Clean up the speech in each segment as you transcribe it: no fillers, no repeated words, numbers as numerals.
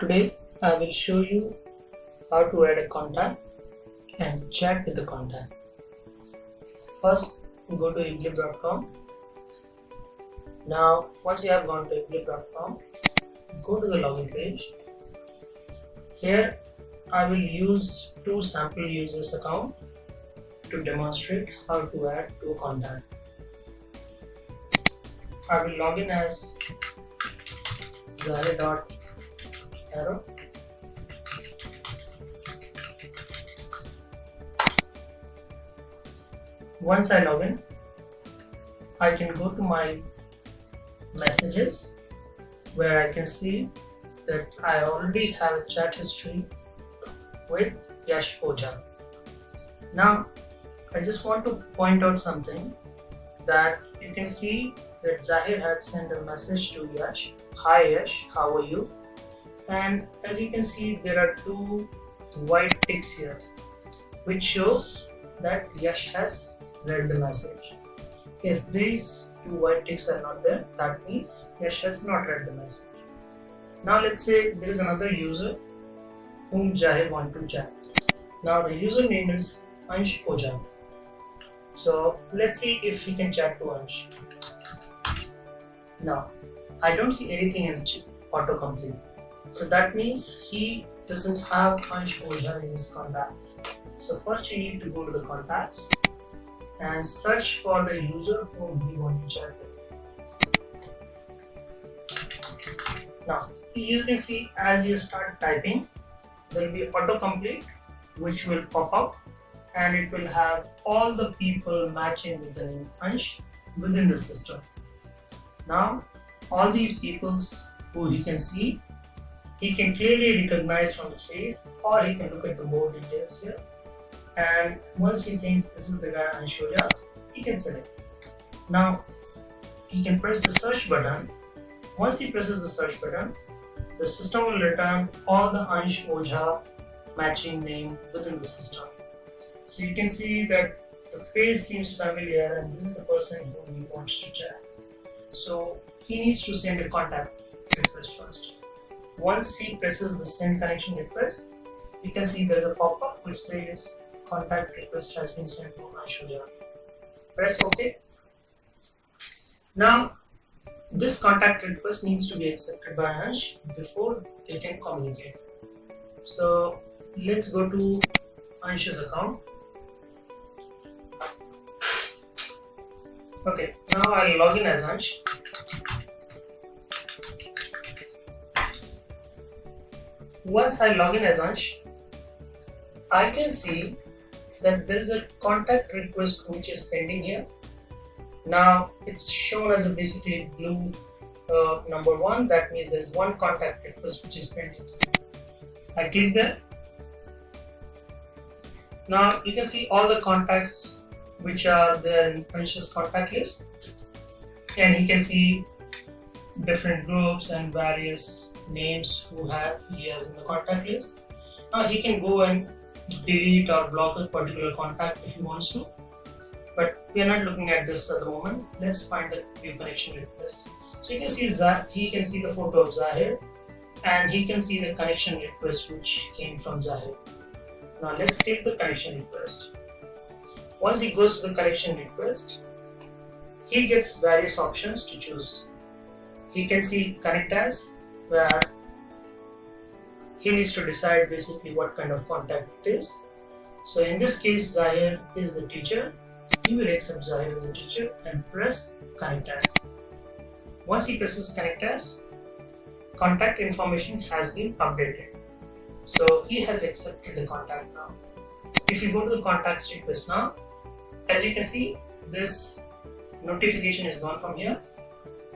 Today I will show you how to add a contact and chat with the contact. First, go to iglip.com. Now, once you have gone to iglip.com, go to the login page. Here, I will use two sample users account to demonstrate how to add to a contact. I will log in as Zahir.arrow. Once I log in, I can go to my messages where I can see that I already have a chat history with Yash Ojha. Now, I just want to point out something that you can see that Zahir had sent a message to Yash. Hi Yash, how are you? And as you can see, there are two white ticks here, which shows that Yash has read the message. If these two white ticks are not there, that means Yash has not read the message. Now let's say there is another user whom Zahir wants to chat. Now the username is Ansh Ojha. So let's see if he can chat to Ansh. Now I don't see anything in autocomplete. So that means he doesn't have Ansh Ojha in his contacts. So first you need to go to the contacts and search for the user whom he wants to chat with. Now you can see as you start typing, there will be autocomplete which will pop up and it will have all the people matching with the name Ansh within the system. Now all these peoples who he can see, he can clearly recognize from the face, or he can look at the more details here, and once he thinks this is the guy Ansh Ojha, he can select. Now he can press the search button. Once he presses the search button, the system will return all the Ansh Ojha matching name within the system. So you can see that the face seems familiar and this is the person whom he wants to chat. So he needs to send a contact request first. Once he presses the send connection request, you can see there is a pop-up which says contact request has been sent to Ansh Ojha. Press OK. Now this contact request needs to be accepted by Ansh before they can communicate. So let's go to Ansh's account. Okay, now I'll log in as Ansh. Once I log in as Ansh, I can see that there is a contact request which is pending here. Now it's shown as a basically blue number 1. That means there is one contact request which is pending. I click there. Now you can see all the contacts which are there in Ansh's contact list, and he can see different groups and various names who he has in the contact list. Now he can go and delete or block a particular contact if he wants to, but we are not looking at this at the moment. Let's find the view connection request. So you can see he can see the photo of Zahir and he can see the connection request which came from Zahir. Now let's click the connection request. Once he goes to the connection request, he gets various options to choose. He can see connect as, where he needs to decide basically what kind of contact it is. So in this case, Zahir is the teacher. He will accept Zahir as a teacher and press connect as. Once he presses connect as, contact information has been updated. So he has accepted the contact now. If you go to the contacts request now, as you can see, this notification is gone from here.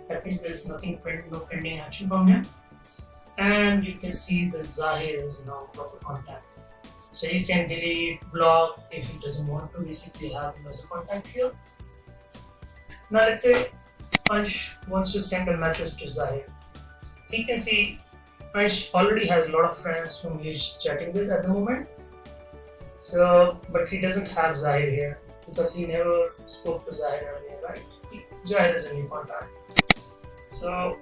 That means there is no pending action from here. And you can see the Zahir is now proper contact. So you can delete, block if he doesn't want to basically have him as a contact here. Now let's say Ansh wants to send a message to Zahir. He can see Ansh already has a lot of friends whom he is chatting with at the moment. So, but he doesn't have Zahir here because he never spoke to Zahir earlier, right? Zahir is a new contact. So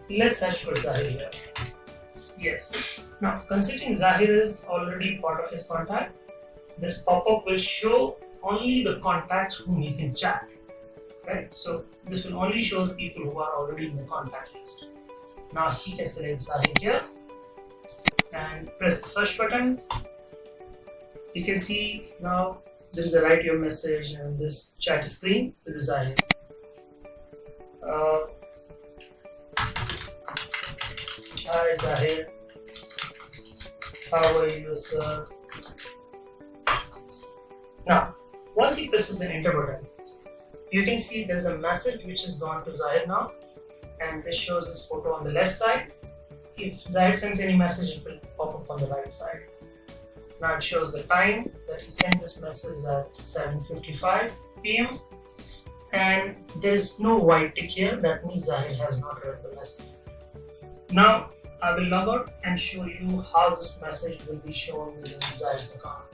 let's search for Zahir here. Yes. Now, considering Zahir is already part of his contact, this pop-up will show only the contacts whom he can chat. Right? So this will only show the people who are already in the contact list. Now he can select Zahir here and press the search button. You can see now there is a write your message and this chat screen with the Zahir. Hi Zahir, how are you, sir? Now, once he presses the enter button, you can see there's a message which has gone to Zahir now, and this shows his photo on the left side. If Zahir sends any message, it will pop up on the right side. Now it shows the time that he sent this message at 7:55 p.m. and there is no white tick here, that means Zahir has not read the message. Now I will log out and show you how this message will be shown within Zahir's account.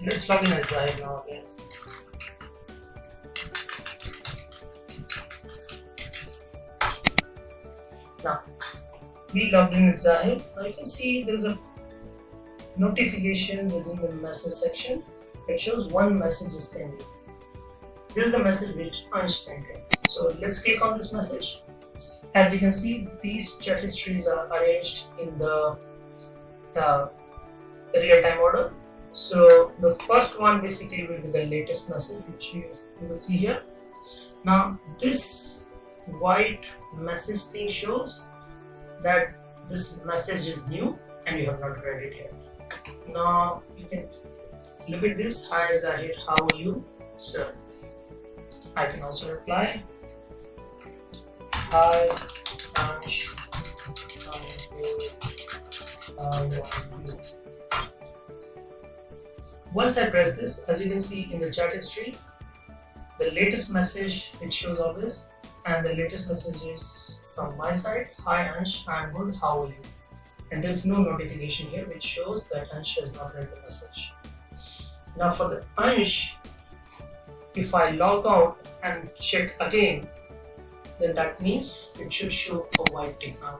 Let's log in as Zahir now again. Now, we logged in with Zahir. Now you can see there is a notification within the message section that shows one message is pending. This is the message which Ansh sent in. So let's click on this message. As you can see, these chat histories are arranged in the real-time order. So the first one basically will be the latest message which you will see here. Now this white message thing shows that this message is new and you have not read it yet. Now you can look at this. Hi Zahir, how are you, sir? I can also reply. Hi Ansh, how are you? Once I press this, as you can see in the chat history, the latest message it shows up is, and the latest message is from my side. Hi Ansh, I'm good, how are you? And there's no notification here which shows that Ansh has not read the message. Now for the Ansh, if I log out and check again, then that means it should show a white tick now.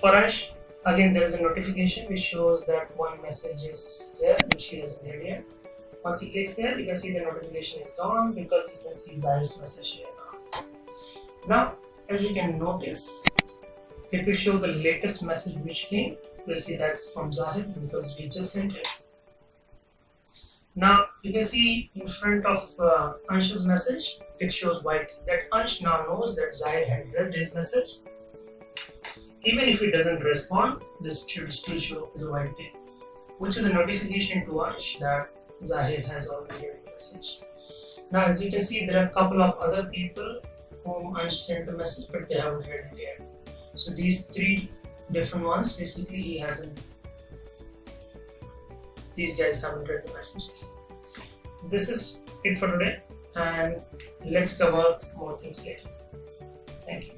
For Ansh, again there is a notification which shows that one message is there which he hasn't read yet. Once he clicks there, you can see the notification is gone because you can see Zahir's message here now. Now, as you can notice, it will show the latest message which came. Basically that's from Zahir because we just sent it. Now you can see in front of Ansh's message, it shows white. That Ansh now knows that Zahir had read his message. Even if it doesn't respond, this should still show as a white tick, which is a notification to Ansh that Zahir has already read the message. Now as you can see, there are a couple of other people whom Ansh sent the message but they haven't read it yet. So these three different ones, basically these guys haven't read the messages. This is it for today and let's cover more things later. Thank you.